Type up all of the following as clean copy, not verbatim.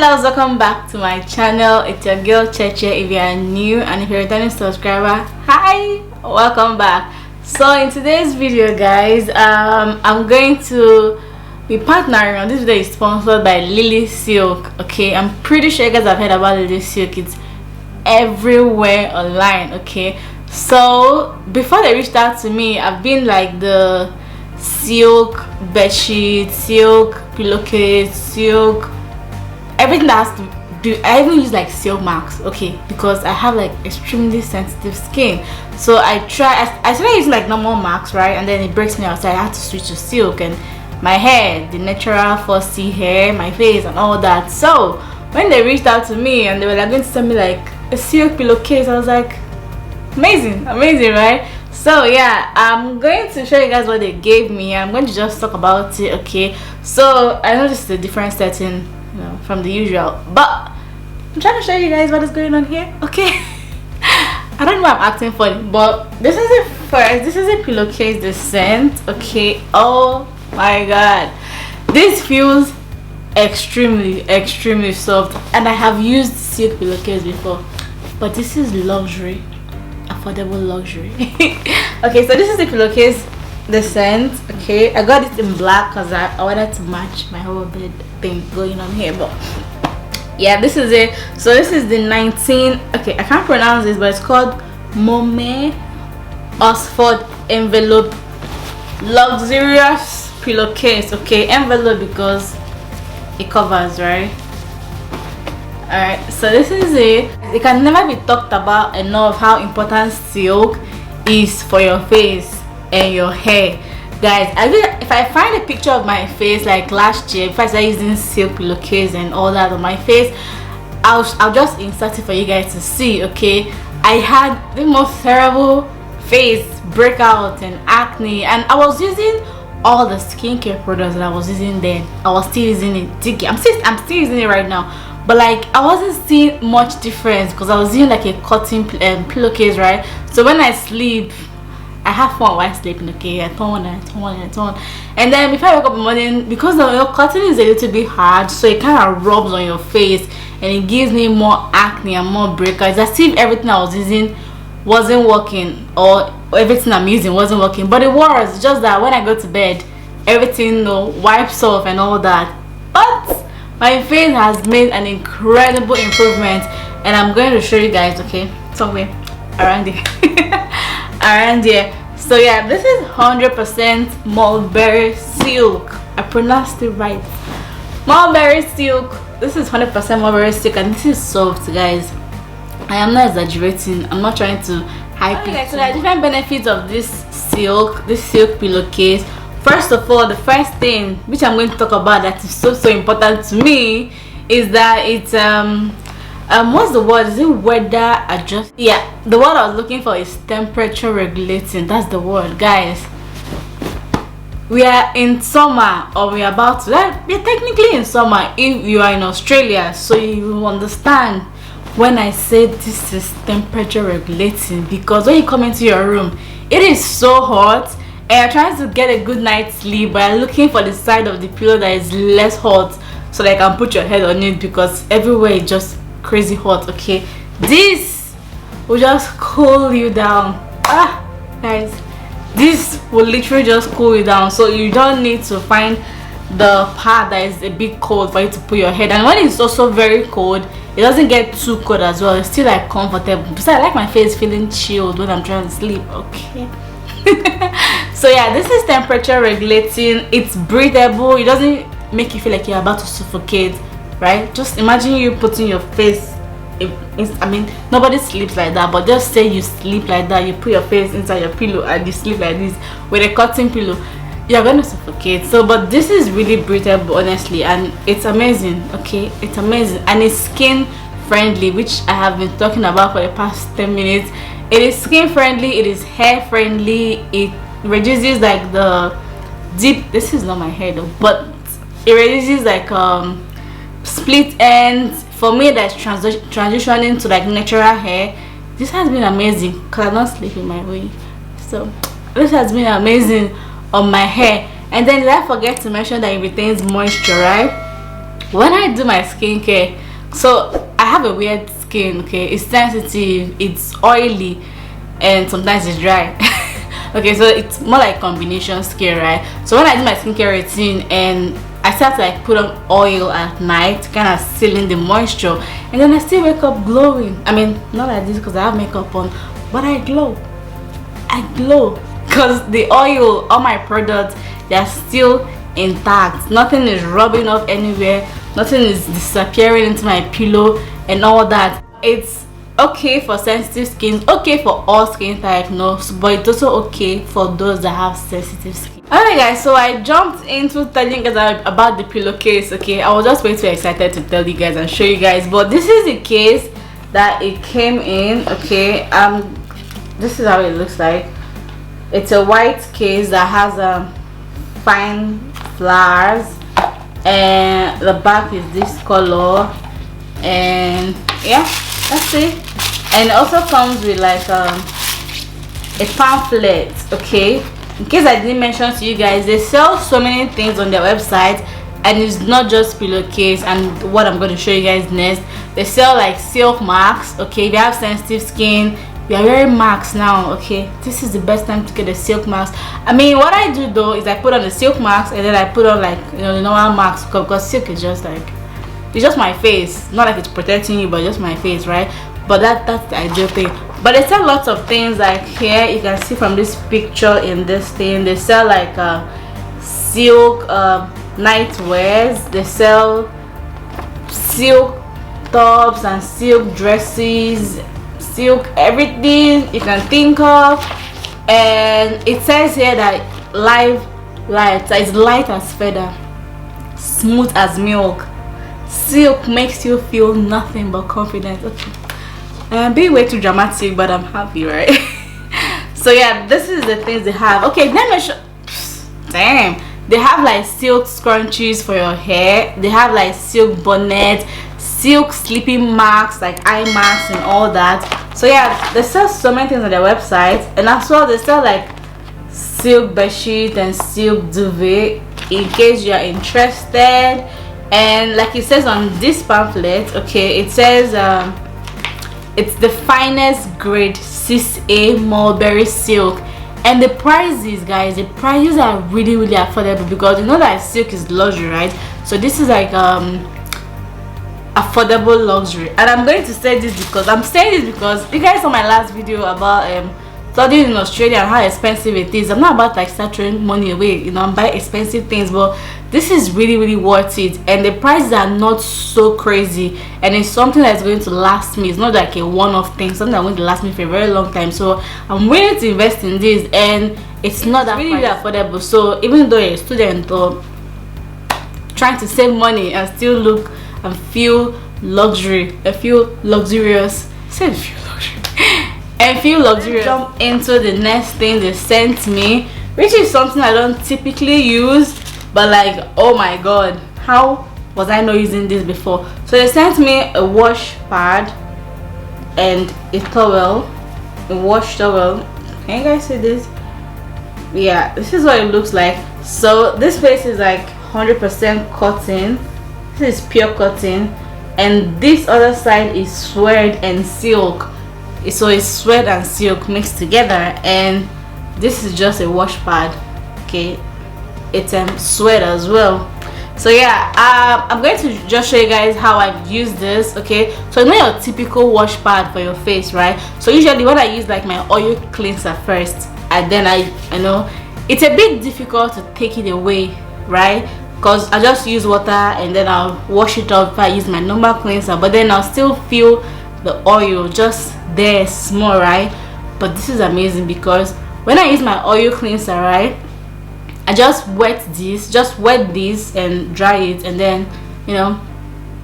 loves, welcome back to my channel. It's your girl Cheche. If you are new and if you're a returning subscriber, hi, welcome back. So in today's video, guys, I'm going to be partnering on this video. Is sponsored by Lilysilk. Okay, I'm pretty sure you guys have heard about Lilysilk. It's everywhere online. Okay, so before they reached out to me, I've been like the silk bedsheet, silk pillowcase, silk, everything that has to do. I even use like silk marks, okay, because I have like extremely sensitive skin. So I started using like normal marks, right, and then it breaks me out, so I had to switch to silk. And my hair, the natural fussy hair, my face and all that. So when they reached out to me and they were like going to send me like a silk pillowcase, I was like, amazing, right? So yeah, I'm going to show you guys what they gave me. I'm going to just talk about it, okay? So I know this is a different setting, you know, from the usual, but I'm trying to show you guys what is going on here, okay? I don't know why I'm acting funny, but this is it first. This is a pillowcase, the scent, okay? Oh my god, this feels extremely soft, and I have used silk pillowcase before, but this is luxury, affordable luxury. Okay, so this is the pillowcase, the scent, okay? I got it in black because I wanted to match my whole bed thing going on here, but yeah, this is it. So this is the 19, okay, I can't pronounce this, but it's called Mome Oxford envelope luxurious pillowcase. Okay, envelope because it covers, right? Alright, so this is it. It can never be talked about enough how important silk is for your face and your hair, guys. If I find a picture of my face like last year, if I started using silk pillowcase and all that on my face, I'll just insert it for you guys to see, okay? I had the most terrible face breakout and acne, and I was using all the skincare products that I was using then. I was still using it. I'm still using it right now. But like I wasn't seeing much difference because I was using like a cotton pillowcase, right? So when I sleep, I have fun while sleeping, okay? I turn, and then before I wake up in the morning, because the cotton is a little bit hard, so it kind of rubs on your face and it gives me more acne and more breakouts. It's as if everything I was using wasn't working, or everything I'm using wasn't working, but it was just that when I go to bed, everything, you know, wipes off and all that. But my face has made an incredible improvement, and I'm going to show you guys, okay, somewhere around here. Around here. So yeah, this is 100% mulberry silk. I pronounced it right. Mulberry silk. This is 100% mulberry silk, and this is soft, guys. I am not exaggerating. I'm not trying to hype it. So there are different benefits of this silk pillowcase. First of all, the first thing which I'm going to talk about that is so important to me is that it's what's the word? Is it weather adjust? Yeah, the word I was looking for is temperature regulating. That's the word, guys. We are in summer, or we are about to, we're technically in summer if you are in Australia, so you will understand when I say this is temperature regulating, because when you come into your room, it is so hot and you're trying to get a good night's sleep, but you're looking for the side of the pillow that is less hot so that you can put your head on it, because everywhere is just crazy hot, okay? This will just cool you down. Guys, this will literally just cool you down, so you don't need to find the part that is a bit cold for you to put your head. And when it's also very cold, it doesn't get too cold as well. It's still like comfortable. Besides, I like my face feeling chilled when I'm trying to sleep, okay? So yeah, this is temperature regulating. It's breathable. It doesn't make you feel like you're about to suffocate, right? Just imagine you putting your face, I mean, nobody sleeps like that, but just say you sleep like that. You put your face inside your pillow and you sleep like this with a cotton pillow, you're gonna suffocate. So but this is really breathable, honestly, and it's amazing, okay? It's amazing, and it's skin friendly, which I have been talking about for the past 10 minutes. It is skin friendly, it is hair friendly, it reduces like the deep, this is not my hair though, but it reduces like split ends. For me that's transitioning to like natural hair, this has been amazing because I'm not sleeping my way. So this has been amazing on my hair. And then did I forget to mention that it retains moisture, right? when I do my skincare, so I have a weird skin, okay? It's sensitive, it's oily, and sometimes it's dry. Okay, so it's more like combination skin, right? So when I do my skincare routine and I start to like put on oil at night, kind of sealing the moisture, and then I still wake up glowing. I mean, not like this because I have makeup on, but I glow. I glow because the oil, all my products, they're still intact. Nothing is rubbing off anywhere, nothing is disappearing into my pillow and all that. It's okay for sensitive skin, okay for all skin type, no, but it's also okay for those that have sensitive skin. Alright guys, so I jumped into telling you guys about the pillowcase. Okay, I was just way too excited to tell you guys and show you guys, but this is the case that it came in. Okay, this is how it looks like. It's a white case that has fine flowers, and the back is this color, and yeah, that's it. And it also comes with like a pamphlet. Okay, in case I didn't mention to you guys, they sell so many things on their website, and it's not just pillowcase. And what I'm going to show you guys next, they sell like silk masks. Okay, if you have sensitive skin, we are wearing masks now. Okay, this is the best time to get a silk mask. I mean, what I do though is I put on the silk mask and then I put on like, you know, the normal mask, because silk is just like, it's just my face, not like it's protecting you, but just my face, right? But that's the ideal thing. But they sell lots of things. Like here you can see from this picture, in this thing they sell like silk nightwears, they sell silk tops and silk dresses, silk everything you can think of. And it says here that light, it's light as feather, smooth as milk. Silk makes you feel nothing but confident. Okay, I'm being way too dramatic, but I'm happy, right? So yeah, this is the things they have. Okay, let me show. Damn, they have like silk scrunchies for your hair, they have like silk bonnet, silk sleeping masks, like eye masks and all that. So yeah, they sell so many things on their website. And as well, they sell like silk bedsheet and silk duvet, in case you are interested. And like it says on this pamphlet, okay, it says it's the finest grade 6A mulberry silk. And the prices, guys, the prices are really affordable, because you know that silk is luxury, right? So this is like affordable luxury. And I'm going to say this because I'm saying this because you guys saw my last video about studying in Australia and how expensive it is. I'm not about like start throwing money away, you know, I'm buying expensive things, but this is really worth it. And the prices are not so crazy, and it's something that's going to last me. It's not like a one-off thing, something that's going to last me for a very long time. So I'm willing to invest in this, and it's not that really affordable. So even though you're a student or trying to save money and still look and feel luxury, I feel luxurious, say feel luxury and feel luxurious. Jump into the next thing they sent me, which is something I don't typically use, but like, oh my god, how was I not using this before? So they sent me a wash pad and a towel, a wash towel. Can you guys see this? Yeah, this is what it looks like. So this place is like 100% cotton. This is pure cotton, and this other side is suede and silk. So it's suede and silk mixed together, and this is just a wash pad. Okay, it's suede as well. So yeah, I'm going to just show you guys how I've used this. Okay, so you know your typical wash pad for your face, right? So usually when I use like my oil cleanser first, and then I know it's a bit difficult to take it away, right? Because I just use water and then I'll wash it off if I use my normal cleanser, but then I'll still feel the oil just there small, right? But this is amazing, because when I use my oil cleanser, right, I just wet this and dry it, and then, you know,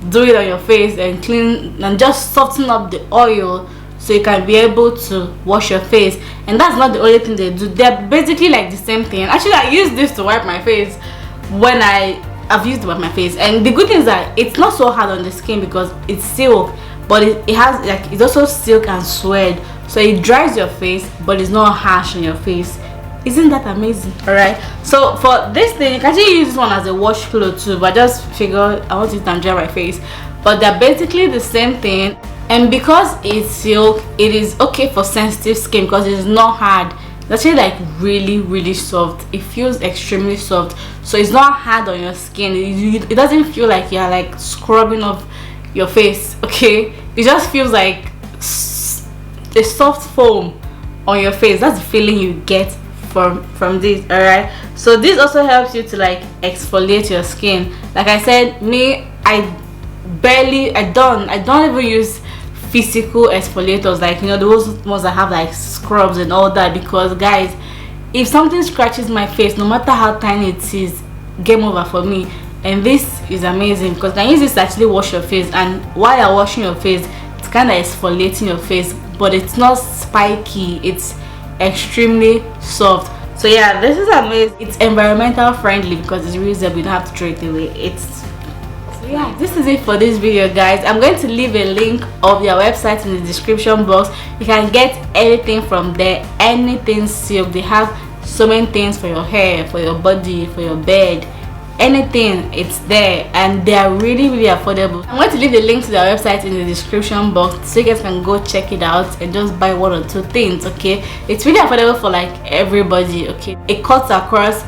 do it on your face and clean and just soften up the oil so you can be able to wash your face. And that's not the only thing they do, they're basically like the same thing. Actually, I use this to wipe my face when I've used it to wipe my face, and the good thing is that it's not so hard on the skin because it's silk, but it has like, it's also silk and suede, so it dries your face but it's not harsh on your face. Isn't that amazing? All right, so for this thing, you can actually use this one as a wash pillow too, but just figure I want it to dry my face. But they're basically the same thing, and because it's silk, it is okay for sensitive skin because it's not hard. It's actually like really soft. It feels extremely soft, so it's not hard on your skin. It doesn't feel like you're like scrubbing off your face. Okay, it just feels like a soft foam on your face. That's the feeling you get from this. All right, so this also helps you to like exfoliate your skin. Like I said, I don't even use physical exfoliators, like, you know, those ones that have like scrubs and all that, because guys, if something scratches my face, no matter how tiny it is, game over for me. And this is amazing because you can use this to actually wash your face, and while you're washing your face, it's kind of exfoliating your face, but it's not spiky, it's extremely soft. So yeah, this is amazing. It's environmental friendly because it's reusable, you don't have to throw it away. Yeah, this is it for this video, guys. I'm going to leave a link of their website in the description box. You can get anything from there, anything silk. They have so many things for your hair, for your body, for your bed, anything. It's there, and they are really affordable. I'm going to leave the link to their website in the description box so you guys can go check it out and just buy one or two things. Okay, it's really affordable for like everybody. Okay, it cuts across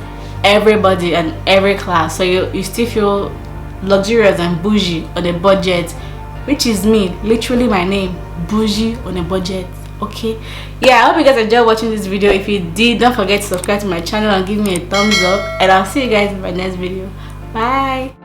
everybody and every class, so you still feel luxurious and bougie on a budget, which is me, literally my name, bougie on a budget. Okay, yeah, I hope you guys enjoyed watching this video. If you did, don't forget to subscribe to my channel and give me a thumbs up, and I'll see you guys in my next video. Bye.